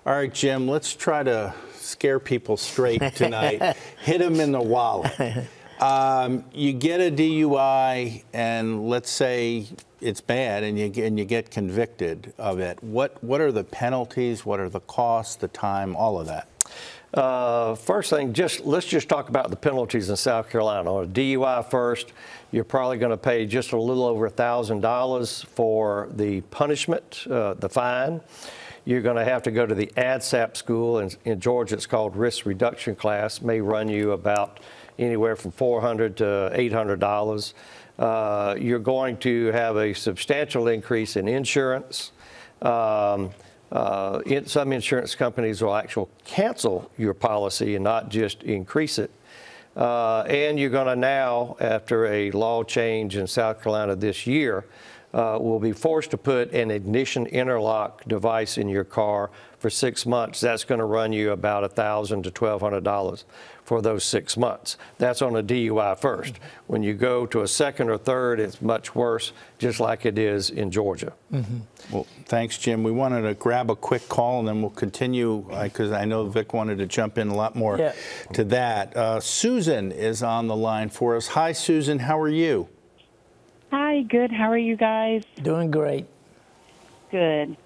All right, Jim, let's try to scare people straight tonight. Hit them in the wallet. You get a DUI, and let's say it's bad, and you get convicted of it. What are the penalties? What are the costs, the time, all of that? First thing, let's just talk about the penalties in South Carolina. On a DUI first, you're probably going to pay just a little over $1,000 for the punishment, the fine. You're going to have to go to the ADSAP school. In Georgia, it's called risk reduction class. May run you about anywhere from $400 to $800. You're going to have a substantial increase in insurance. Some insurance companies will actually cancel your policy and not just increase it. And you're going to now, after a law change in South Carolina this year, will be forced to put an ignition interlock device in your car for 6 months. That's going to run you about $1,000 to $1,200 for those 6 months. That's on a DUI first. When you go to a second or third, it's much worse, just like it is in Georgia. Well, thanks, Jim. We wanted to grab a quick call, and then we'll continue, because I know Vic wanted to jump in a lot more to that. Susan is on the line for us. Hi, Susan. How are you? Hi, good. How are you guys? Doing great. Good.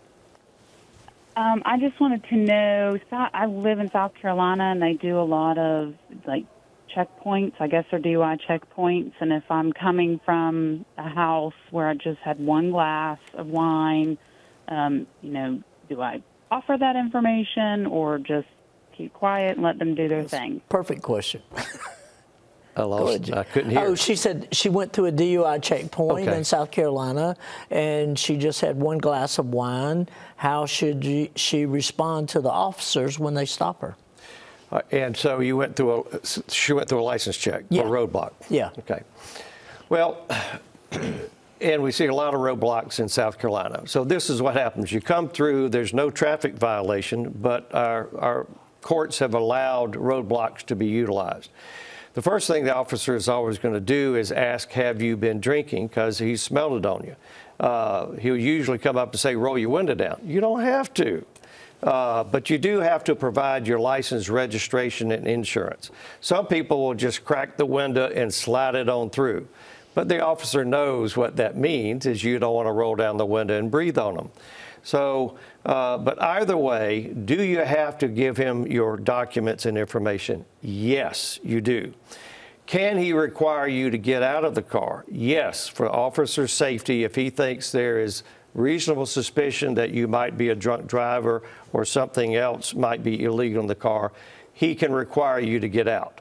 I just wanted to know, I live in South Carolina, and they do a lot of, like, checkpoints. I guess they're DUI checkpoints. And if I'm coming from a house where I just had one glass of wine, you know, do I offer that information or just keep quiet and let them do their thing? Perfect question. I couldn't hear. Oh, she said she went to a DUI checkpoint in South Carolina, and she just had one glass of wine. How should she respond to the officers when they stop her? And so she went through a license check, a roadblock. Yeah. Okay. Well, and we see a lot of roadblocks in South Carolina. So this is what happens. You come through, there's no traffic violation, but our courts have allowed roadblocks to be utilized. The first thing the officer is always going to do is ask, have you been drinking? Because he smelled it on you. He'll usually come up and say, roll your window down. You don't have to. But you do have to provide your license, registration, and insurance. Some people will just crack the window and slide it on through. But the officer knows what that means, is you don't want to roll down the window and breathe on them. So, but either way, do you have to give him your documents and information? Yes, you do. Can he require you to get out of the car? Yes, for officer safety, if he thinks there is reasonable suspicion that you might be a drunk driver or something else might be illegal in the car, he can require you to get out.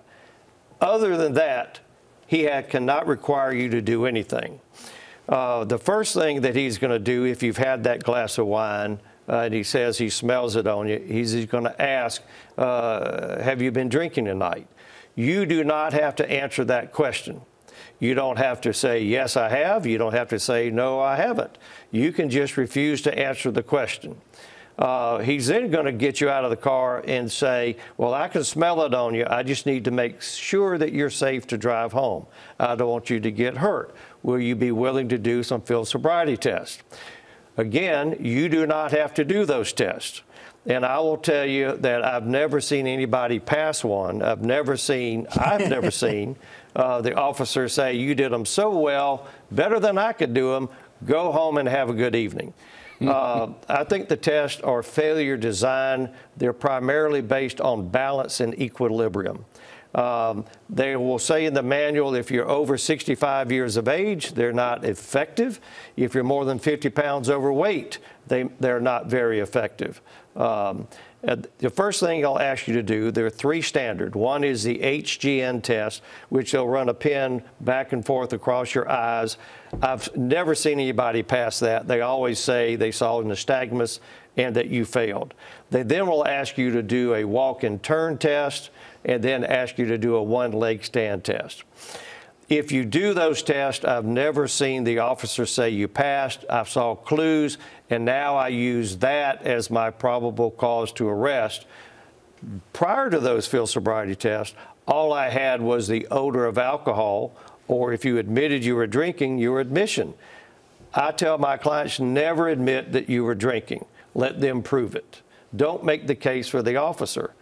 Other than that, he cannot require you to do anything. The first thing that he's going to do, if you've had that glass of wine, and he says he smells it on you, he's going to ask, have you been drinking tonight? You do not have to answer that question. You don't have to say, yes, I have. You don't have to say, no, I haven't. You can just refuse to answer the question. He's then going to get you out of the car and say, well, I can smell it on you. I just need to make sure that you're safe to drive home. I don't want you to get hurt. Will you be willing to do some field sobriety tests? Again, you do not have to do those tests. And I will tell you that I've never seen anybody pass one. I've never seen the officer say, you did them so well, better than I could do them, go home and have a good evening. I think the tests are failure design. They're primarily based on balance and equilibrium. They will say in the manual, if you're over 65 years of age, they're not effective. If you're more than 50 pounds overweight, they're not very effective. The first thing I'll ask you to do, there are three standard. One is the HGN test, which they'll run a pin back and forth across your eyes. I've never seen anybody pass that. They always say they saw nystagmus and that you failed. They then will ask you to do a walk and turn test and then ask you to do a one-leg stand test. If you do those tests, I've never seen the officer say you passed. I saw clues, and now I use that as my probable cause to arrest. Prior to those field sobriety tests, all I had was the odor of alcohol, or if you admitted you were drinking, your admission. I tell my clients, never admit that you were drinking. Let them prove it. don't make the case for the officer.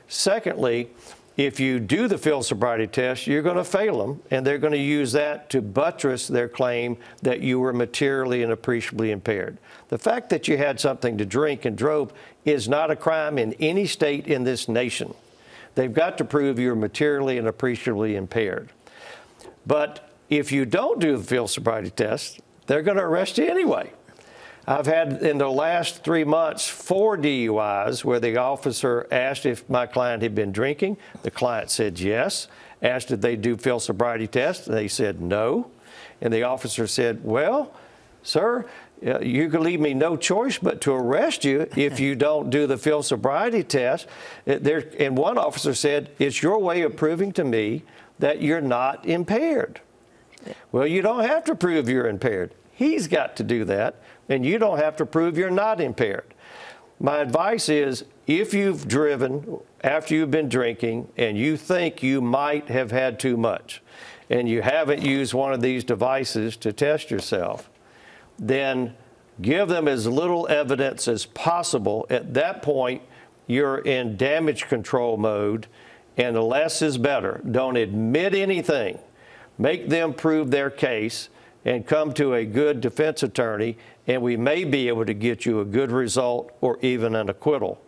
Secondly, if you do the field sobriety test, you're going to fail them, and they're going to use that to buttress their claim that you were materially and appreciably impaired. The fact that you had something to drink and drove is not a crime in any state in this nation. They've got to prove you're materially and appreciably impaired. But if you don't do the field sobriety test, they're going to arrest you anyway. I've had in the last 3 months 4 DUIs where the officer asked if my client had been drinking. The client said yes. Asked if they do field sobriety test. They said no. And the officer said, well, sir, you can leave me no choice but to arrest you if you don't do the field sobriety test. And one officer said, it's your way of proving to me that you're not impaired. Well, you don't have to prove you're impaired. He's got to do that, and you don't have to prove you're not impaired. My advice is, if you've driven after you've been drinking and you think you might have had too much, and you haven't used one of these devices to test yourself, then give them as little evidence as possible. At that point, you're in damage control mode, and the less is better. Don't admit anything. Make them prove their case and come to a good defense attorney, and we may be able to get you a good result or even an acquittal.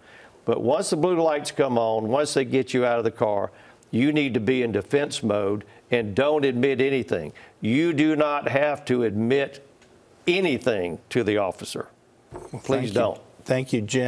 But once the blue lights come on, once they get you out of the car, you need to be in defense mode and don't admit anything. You do not have to admit anything to the officer. Please don't. Thank you, Jim.